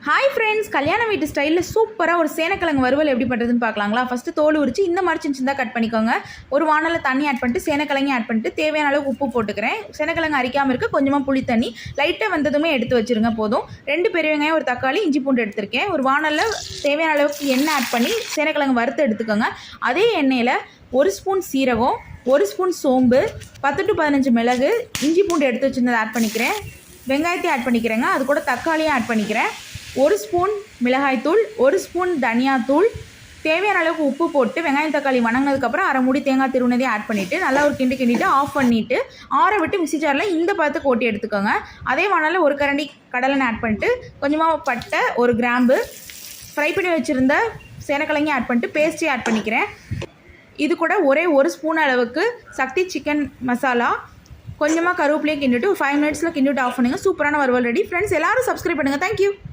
Hi friends, கல்யாண வீட்டு ஸ்டைலில் சூப்பராக ஒரு சேனக்கிழங்கு வறுவல் எப்படி பண்ணுறதுன்னு பார்க்கலாங்களா. ஃபஸ்ட்டு தோல் உரிச்சு இந்த மாதிரி சின்னதாக கட் பண்ணிக்கோங்க. ஒரு வானலில் தண்ணி ஆட் பண்ணிட்டு சேனக்கிழங்கு ஆட் பண்ணிட்டு தேவையான அளவுக்கு உப்பு போட்டுக்கிறேன். சேனக்கிழங்கு அரிக்காமல் இருக்க கொஞ்சமாக புளி தண்ணி லைட்டாக வந்ததுமே எடுத்து வச்சுருங்க போதும். 2 பெரிய வெங்காயம், ஒரு தக்காளி, இஞ்சி பூண்டு எடுத்திருக்கேன். ஒரு வானலில் தேவையான அளவுக்கு எண்ணெய் ஆட் பண்ணி சேனக்கிழங்கு வறுத்து எடுத்துக்கோங்க. அதே எண்ணெயில் 1 ஸ்பூன் சீரகம், 1 ஸ்பூன் சோம்பு, 10 to 15 மிளகு, இஞ்சி பூண்டு எடுத்து வச்சுருந்ததை ஆட் பண்ணிக்கிறேன். வெங்காயத்தையும் ஆட் பண்ணிக்கிறேங்க. அது கூட தக்காளியும் ஆட் பண்ணிக்கிறேன். 1 ஸ்பூன் மிளகாய்த்தூள், 1 ஸ்பூன் தனியாத்தூள், தேவையான அளவுக்கு உப்பு போட்டு வெங்காயம் தக்காளி வணங்கினதுக்கப்புறம் அரை மூடி தேங்காய் திருவுனதையும் ஆட் பண்ணிவிட்டு நல்லா ஒரு கிண்டிட்டு ஆஃப் பண்ணிவிட்டு ஆற விட்டு மிக்ஸி ஜாரில் இந்த பதத்துக்கு ஓட்டி எடுத்துக்கோங்க. அதே வானலில் ஒரு கரண்டி கடலெண்ணெய் ஆட் பண்ணிட்டு கொஞ்சமாக பட்டை, 1 கிராம்பு, ஃப்ரை பண்ணி வச்சுருந்த சேனக்கிழங்கையும் ஆட் பண்ணிட்டு பேஸ்ட்டையும் ஆட் பண்ணிக்கிறேன். இது கூட ஒரே 1 ஸ்பூன் அளவுக்கு சக்தி சிக்கன் மசாலா, கொஞ்சமாக கருவேப்பிலையும் கிண்டிட்டு 5 மினிட்ஸில் கிண்டிட்டு ஆஃப் பண்ணுங்கள். சூப்பரான வறுவல் ரெடி. ஃப்ரெண்ட்ஸ், எல்லாரும் சப்ஸ்கிரைப் பண்ணுங்கள். தேங்க்யூ.